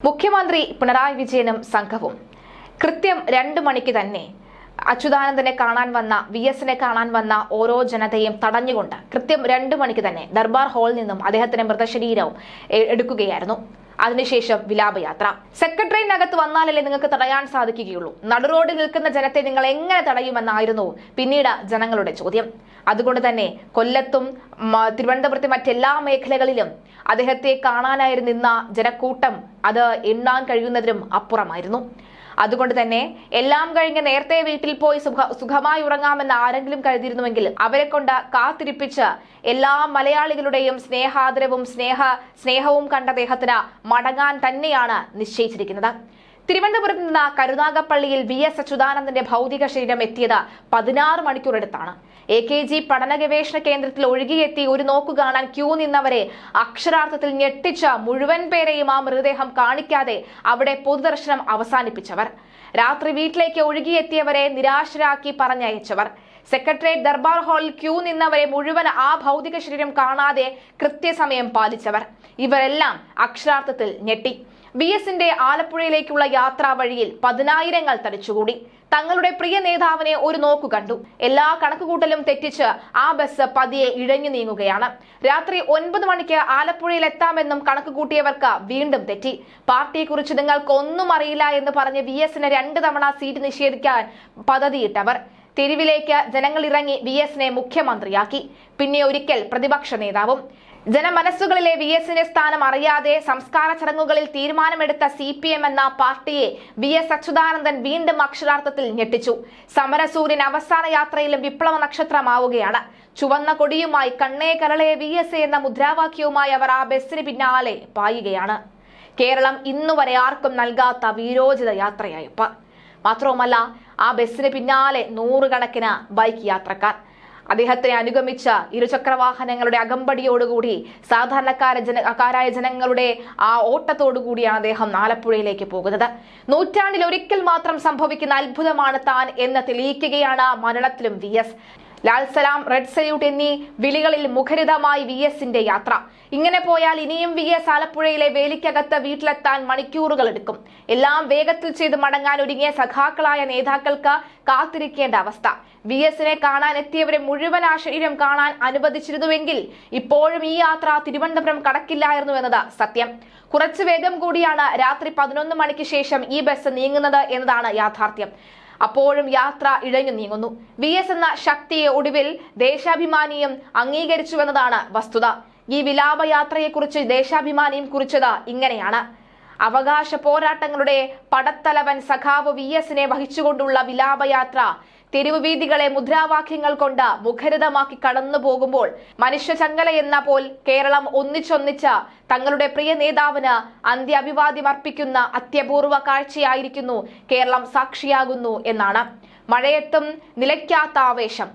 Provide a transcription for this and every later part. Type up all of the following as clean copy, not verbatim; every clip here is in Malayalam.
മുഖ്യമന്ത്രി പിണറായി വിജയനും സംഘവും കൃത്യം 2 മണിക്ക് തന്നെ അച്യുതാനന്ദനെ കാണാൻ വന്ന VS കാണാൻ വന്ന ഓരോ ജനതയും തടഞ്ഞുകൊണ്ട് കൃത്യം 2 മണിക്ക് തന്നെ ദർബാർ ഹാളിൽ നിന്നും അദ്ദേഹത്തിന്റെ മൃതശരീരവും എടുക്കുകയായിരുന്നു. അതിനുശേഷം വിലാപയാത്ര. സെക്രട്ടറിയറ്റിനകത്ത് വന്നാലല്ലേ നിങ്ങൾക്ക് തടയാൻ സാധിക്കുകയുള്ളൂ. നടുറോഡിൽ നിൽക്കുന്ന ജനത്തെ നിങ്ങൾ എങ്ങനെ തടയുമെന്നായിരുന്നു പിന്നീട് ജനങ്ങളുടെ ചോദ്യം. അതുകൊണ്ട് തന്നെ കൊല്ലത്തും തിരുവനന്തപുരത്തെ മറ്റെല്ലാ മേഖലകളിലും അദ്ദേഹത്തെ കാണാനായി നിന്ന ജനക്കൂട്ടം അത് എണ്ണാൻ കഴിയുന്നതിനും അപ്പുറമായിരുന്നു. അതുകൊണ്ട് തന്നെ എല്ലാം കഴിഞ്ഞ് നേരത്തെ വീട്ടിൽ പോയി സുഖമായി ഉറങ്ങാമെന്ന് ആരെങ്കിലും കരുതിയിരുന്നുവെങ്കിൽ അവരെ കൊണ്ട് കാത്തിരിപ്പിച്ച് എല്ലാ മലയാളികളുടെയും സ്നേഹാദരവും സ്നേഹവും കണ്ട അദ്ദേഹത്തിന് മടങ്ങാൻ തന്നെയാണ് നിശ്ചയിച്ചിരിക്കുന്നത്. തിരുവനന്തപുരത്ത് നിന്ന് കരുനാഗപ്പള്ളിയിൽ VS അച്യുതാനന്ദന്റെ ഭൗതിക ശരീരം എത്തിയത് 16 മണിക്കൂറെടുത്താണ്. AKG പഠന ഗവേഷണ കേന്ദ്രത്തിൽ ഒഴുകിയെത്തി ഒരു നോക്കു കാണാൻ ക്യൂ നിന്നവരെ അക്ഷരാർത്ഥത്തിൽ ഞെട്ടിച്ച മുഴുവൻ പേരെയും ആ മൃതദേഹം കാണിക്കാതെ അവിടെ പൊതുദർശനം അവസാനിപ്പിച്ചവർ, രാത്രി വീട്ടിലേക്ക് ഒഴുകിയെത്തിയവരെ നിരാശരാക്കി പറഞ്ഞയച്ചവർ, സെക്രട്ടേറിയറ്റ് ദർബാർ ഹാളിൽ ക്യൂ നിന്നവരെ മുഴുവൻ ആ ഭൗതിക ശരീരം കാണാതെ കൃത്യസമയം പാലിച്ചവർ, ഇവരെല്ലാം അക്ഷരാർത്ഥത്തിൽ ഞെട്ടി. VSന്റെ ആലപ്പുഴയിലേക്കുള്ള യാത്രാ വഴിയിൽ 10,000ങ്ങൾ തടിച്ചുകൂടി. തങ്ങളുടെ പ്രിയ നേതാവിനെ ഒരു നോക്കു കണ്ടു. എല്ലാ കണക്കുകൂട്ടലും തെറ്റിച്ച് ആ ബസ് പതിയെ ഇഴഞ്ഞു നീങ്ങുകയാണ്. രാത്രി 9 മണിക്ക് ആലപ്പുഴയിൽ എത്താമെന്നും കണക്കുകൂട്ടിയവർക്ക് വീണ്ടും തെറ്റി. പാർട്ടിയെക്കുറിച്ച് നിങ്ങൾക്ക് ഒന്നും അറിയില്ല എന്ന് പറഞ്ഞ് VSന് 2 തവണ സീറ്റ് നിഷേധിക്കാൻ പദ്ധതിയിട്ടവർ, തെരുവിലേക്ക് ജനങ്ങൾ ഇറങ്ങി VSനെ മുഖ്യമന്ത്രിയാക്കി, പിന്നെ ഒരിക്കൽ പ്രതിപക്ഷ നേതാവും. ജനമനസ്സുകളിലെ VSന്റെ സ്ഥാനം അറിയാതെ സംസ്കാര ചടങ്ങുകളിൽ തീരുമാനമെടുത്ത CPM എന്ന പാർട്ടിയെ VS അച്യുതാനന്ദൻ വീണ്ടും അക്ഷരാർത്ഥത്തിൽ ഞെട്ടിച്ചു. സമരസൂര്യൻ അവസാന യാത്രയിലും വിപ്ലവ നക്ഷത്രമാവുകയാണ്. ചുവന്ന കൊടിയുമായി കണ്ണേ കരളെ VS എന്ന മുദ്രാവാക്യവുമായി അവർ ആ ബസ്സിന് പിന്നാലെ പായുകയാണ്. കേരളം ഇന്നുവരെ ആർക്കും നൽകാത്ത വീരോചിത യാത്രയായിപ്പ. മാത്രവുമല്ല, ആ ബസ്സിന് പിന്നാലെ 100 കണക്കിന് ബൈക്ക് യാത്രക്കാർ. അദ്ദേഹത്തെ അനുഗമിച്ച ഇരുചക്രവാഹനങ്ങളുടെ അകമ്പടിയോടുകൂടി സാധാരണക്കാരായ ജനങ്ങളുടെ ആ ഓട്ടത്തോടുകൂടിയാണ് അദ്ദേഹം ആലപ്പുഴയിലേക്ക് പോകുന്നത്. നൂറ്റാണ്ടിൽ ഒരിക്കൽ മാത്രം സംഭവിക്കുന്ന അത്ഭുതമാണ് താൻ എന്ന് തെളിയിക്കുകയാണ് മരണത്തിലും VS. ലാൽ സലാം, റെഡ് സല്യൂട്ട് എന്നീ വിളികളിൽ മുഖരിതമായി VSന്റെ യാത്ര. ഇങ്ങനെ പോയാൽ ഇനിയും VS ആലപ്പുഴയിലെ വേലിക്കകത്ത് വീട്ടിലെത്താൻ മണിക്കൂറുകൾ എടുക്കും. എല്ലാം വേഗത്തിൽ ചെയ്ത് മടങ്ങാൻ ഒരുങ്ങിയ സഖാക്കളായ നേതാക്കൾക്ക് കാത്തിരിക്കേണ്ട അവസ്ഥ. VSനെ കാണാൻ എത്തിയവരെ മുഴുവൻ ആ ശരീരം കാണാൻ അനുവദിച്ചിരുന്നുവെങ്കിൽ ഇപ്പോഴും ഈ യാത്ര തിരുവനന്തപുരം കടക്കില്ലായിരുന്നു എന്നത് സത്യം. കുറച്ചു വേഗം കൂടിയാണ് രാത്രി 11 മണിക്ക് ശേഷം ഈ ബസ് നീങ്ങുന്നത് എന്നതാണ് യാഥാർത്ഥ്യം. അപ്പോഴും യാത്ര ഇഴഞ്ഞു നീങ്ങുന്നു. VS എന്ന ശക്തിയെ ഒടുവിൽ ദേശാഭിമാനിയും അംഗീകരിച്ചുവെന്നതാണ് വസ്തുത. ഈ വിലാപയാത്രയെക്കുറിച്ച് ദേശാഭിമാനിയും കുറിച്ചത് ഇങ്ങനെയാണ്: അവകാശ പോരാട്ടങ്ങളുടെ പടത്തലവൻ സഖാവ് VSനെ വഹിച്ചുകൊണ്ടുള്ള വിലാപയാത്ര തെരുവ് വീഥികളെ മുദ്രാവാക്യങ്ങൾ കൊണ്ട് മുഖരിതമാക്കി കടന്നു പോകുമ്പോൾ മനുഷ്യചങ്ങല എന്ന പോൽ കേരളം ഒന്നിച്ചൊന്നിച്ച തങ്ങളുടെ പ്രിയ നേതാവിന് അന്ത്യാഭിവാദ്യം അർപ്പിക്കുന്ന അത്യപൂർവ കാഴ്ചയായിരിക്കുന്നു കേരളം സാക്ഷിയാകുന്നു എന്നാണ്. മഴയത്തും നിലയ്ക്കാത്ത ആവേശം,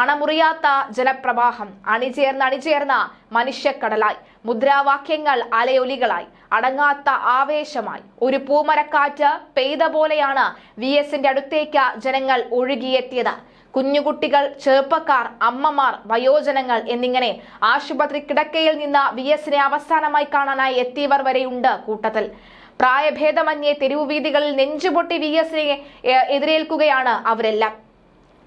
അണമുറിയാത്ത ജലപ്രവാഹം, അണിചേർന്ന മനുഷ്യക്കടലായി, മുദ്രാവാക്യങ്ങൾ അലയൊലികളായി, അടങ്ങാത്ത ആവേശമായി, ഒരു പൂമരക്കാറ്റ് പെയ്ത പോലെയാണ് VSന്റെ അടുത്തേക്ക് ജനങ്ങൾ ഒഴുകിയെത്തിയത്. കുഞ്ഞുകുട്ടികൾ, ചെറുപ്പക്കാർ, അമ്മമാർ, വയോജനങ്ങൾ എന്നിങ്ങനെ ആശുപത്രി കിടക്കയിൽ നിന്ന് VSനെ അവസാനമായി കാണാനായി എത്തിയവർ വരെയുണ്ട് കൂട്ടത്തിൽ. പ്രായഭേദമന്യേ തെരുവുവീഥികളിൽ നെഞ്ചുപൊട്ടി VSനെ എതിരേൽക്കുകയാണ് അവരെല്ലാം.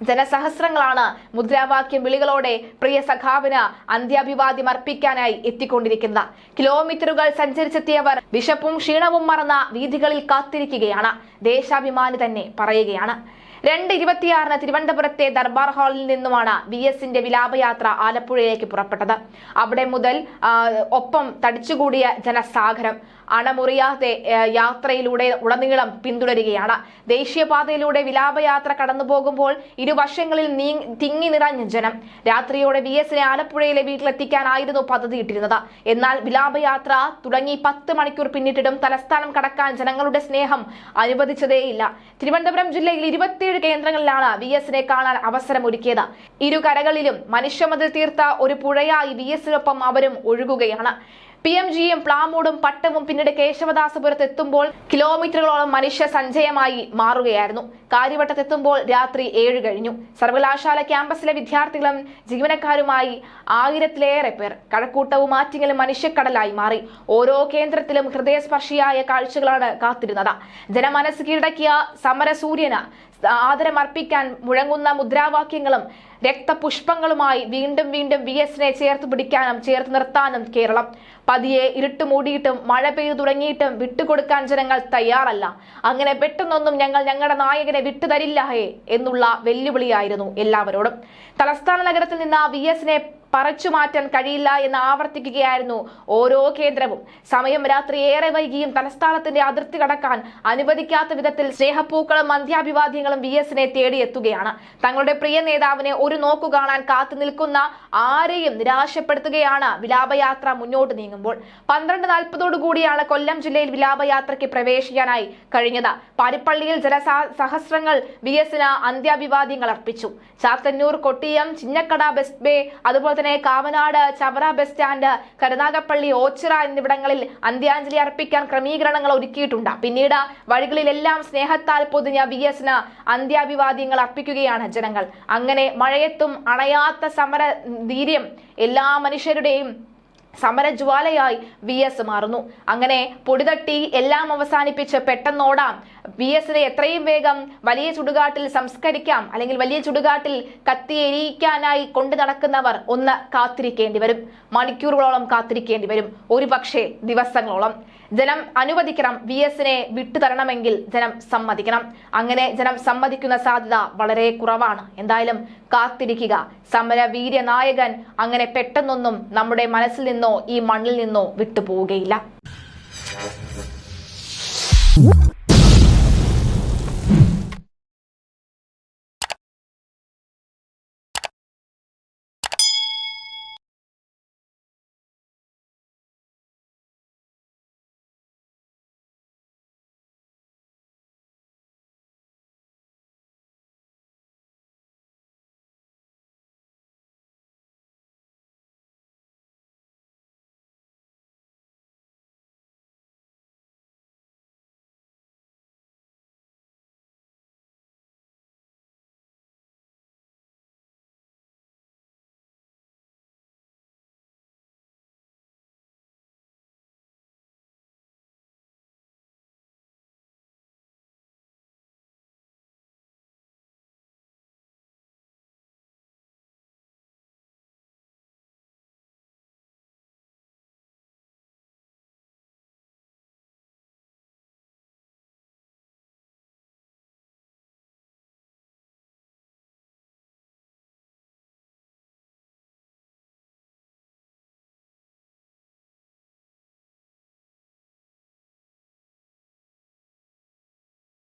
ജനസഹസ്രങ്ങളാണ് മുദ്രാവാക്യം വിളികളോടെ പ്രിയ സഖാവിന് അന്ത്യാഭിവാദ്യം അർപ്പിക്കാനായി എത്തിക്കൊണ്ടിരിക്കുന്നത്. കിലോമീറ്ററുകൾ സഞ്ചരിച്ചെത്തിയവർ വിശപ്പും ക്ഷീണവും മറന്ന വീഥികളിൽ കാത്തിരിക്കുകയാണ്. ദേശാഭിമാനി തന്നെ പറയുകയാണ്. 2:26 തിരുവനന്തപുരത്തെ ദർബാർ ഹാളിൽ നിന്നുമാണ് VSന്റെ വിലാപയാത്ര ആലപ്പുഴയിലേക്ക് പുറപ്പെട്ടത്. അവിടെ മുതൽ ഒപ്പം തടിച്ചുകൂടിയ ജനസാഗരം അണമുറിയാതെ യാത്രയിലൂടെ ഉടനീളം പിന്തുടരുകയാണ്. ദേശീയപാതയിലൂടെ വിലാപയാത്ര കടന്നു പോകുമ്പോൾ ഇരുവശങ്ങളിൽ തിങ്ങി നിറഞ്ഞ ജനം. രാത്രിയോടെ VSനെ ആലപ്പുഴയിലെ വീട്ടിലെത്തിക്കാനായിരുന്നു പദ്ധതിയിട്ടിരുന്നത്. എന്നാൽ വിലാപയാത്ര തുടങ്ങി 10 മണിക്കൂർ പിന്നിട്ടിട്ടും തലസ്ഥാനം കടക്കാൻ ജനങ്ങളുടെ സ്നേഹം അനുവദിച്ചതേയില്ല. തിരുവനന്തപുരം ജില്ലയിൽ 27 കേന്ദ്രങ്ങളിലാണ് VSനെ കാണാൻ അവസരം ഒരുക്കിയത്. ഇരുകരകളിലും മനുഷ്യമതിൽ തീർത്ത ഒരു പുഴയായി VSനൊപ്പം അവരും ഒഴുകുകയാണ്. PMGയും പ്ലാമൂടും പട്ടവും പിന്നീട് കേശവദാസപുരത്ത് എത്തുമ്പോൾ കിലോമീറ്ററുകളോളം മനുഷ്യ സഞ്ചയമായി മാറുകയായിരുന്നു. കാര്യവട്ടത്തെത്തുമ്പോൾ രാത്രി 7 കഴിഞ്ഞു. സർവകലാശാല ക്യാമ്പസിലെ വിദ്യാർത്ഥികളും ജീവനക്കാരുമായി 1000-ലേറെ പേർ. കഴക്കൂട്ടവും ആറ്റിങ്ങലും മനുഷ്യക്കടലായി മാറി. ഓരോ കേന്ദ്രത്തിലും ഹൃദയസ്പർശിയായ കാഴ്ചകളാണ് കാത്തിരുന്നത്. ജനമനസ് കീഴടക്കിയ സമരസൂര്യന് ആദരമർപ്പിക്കാൻ മുഴങ്ങുന്ന മുദ്രാവാക്യങ്ങളും രക്തപുഷ്പങ്ങളുമായി വീണ്ടും വീണ്ടും VSനെ ചേർത്ത് പിടിക്കാനും ചേർത്ത് നിർത്താനും കേരളം. പതിയെ ഇരുട്ട് മൂടിയിട്ടും മഴ പെയ്തു തുടങ്ങിയിട്ടും വിട്ടുകൊടുക്കാൻ ജനങ്ങൾ തയ്യാറല്ല. അങ്ങനെ പെട്ടെന്നൊന്നും ഞങ്ങൾ ഞങ്ങളുടെ നായകനെ വിട്ടുതരില്ലഹേ എന്നുള്ള വെല്ലുവിളിയായിരുന്നു എല്ലാവരോടും. തലസ്ഥാന നഗരത്തിൽ നിന്ന് VSനെ പറിച്ചു മാറ്റാൻ കഴിയില്ല എന്ന് ആവർത്തിക്കുകയായിരുന്നു ഓരോ കേന്ദ്രവും. സമയം രാത്രി ഏറെ വൈകിയും തലസ്ഥാനത്തിന്റെ അതിർത്തി കടക്കാൻ അനുവദിക്കാത്ത വിധത്തിൽ സ്നേഹപ്പൂക്കളും അന്ത്യാഭിവാദ്യങ്ങളും VSനെ തേടിയെത്തുകയാണ്. തങ്ങളുടെ പ്രിയ നേതാവിനെ ഒരു നോക്കു കാണാൻ കാത്തു നിൽക്കുന്ന ആരെയും നിരാശപ്പെടുത്തുകയാണ് വിലാപയാത്ര മുന്നോട്ട് നീങ്ങുമ്പോൾ. 12:40 കൊല്ലം ജില്ലയിൽ വിലാപയാത്രയ്ക്ക് പ്രവേശിക്കാനായി കഴിഞ്ഞത്. പാരിപ്പള്ളിയിൽ ജനസഹസ്രങ്ങൾ VSന് അന്ത്യാഭിവാദ്യങ്ങൾ അർപ്പിച്ചു. ചാത്തന്നൂർ, കൊട്ടിയം, ചിന്നക്കട, ബസ് ബേ, അതുപോലെ തന്നെ കാവനാട്, ചവറ ബസ് സ്റ്റാൻഡ്, കരുനാഗപ്പള്ളി, ഓച്ചിറ എന്നിവിടങ്ങളിൽ അന്ത്യാഞ്ജലി അർപ്പിക്കാൻ ക്രമീകരണങ്ങൾ ഒരുക്കിയിട്ടുണ്ട്. പിന്നീട് വഴികളിലെല്ലാം സ്നേഹത്താൽ പൊതിഞ്ഞ VSന് അന്ത്യാഭിവാദ്യങ്ങൾ അർപ്പിക്കുകയാണ് ജനങ്ങൾ. അങ്ങനെ മഴയത്തും അണയാത്ത സമര ധീര്യം എല്ലാ മനുഷ്യരുടെയും സമരജ്വാലയായി VS മാറുന്നു. അങ്ങനെ പൊടിതട്ടി എല്ലാം അവസാനിപ്പിച്ച് പെട്ടെന്നോടാം. VSനെ എത്രയും വേഗം വലിയ ചുടുകാട്ടിൽ സംസ്കരിക്കാം, അല്ലെങ്കിൽ വലിയ ചുടുകാട്ടിൽ കത്തിയെരിയിക്കാനായി കൊണ്ടു നടക്കുന്നവർ ഒന്ന് കാത്തിരിക്കേണ്ടി വരും. മണിക്കൂറുകളോളം കാത്തിരിക്കേണ്ടി വരും, ഒരുപക്ഷെ ദിവസങ്ങളോളം. ജനം അനുവദിക്കണം. VSനെ വിട്ടുതരണമെങ്കിൽ ജനം സമ്മതിക്കണം. അങ്ങനെ ജനം സമ്മതിക്കുന്ന സാധ്യത വളരെ കുറവാണ്. എന്തായാലും കാത്തിരിക്കുക. സമരവീര്യ നായകൻ അങ്ങനെ പെട്ടെന്നൊന്നും നമ്മുടെ മനസ്സിൽ നിന്നോ ഈ മണ്ണിൽ നിന്നോ വിട്ടുപോവുകയില്ല.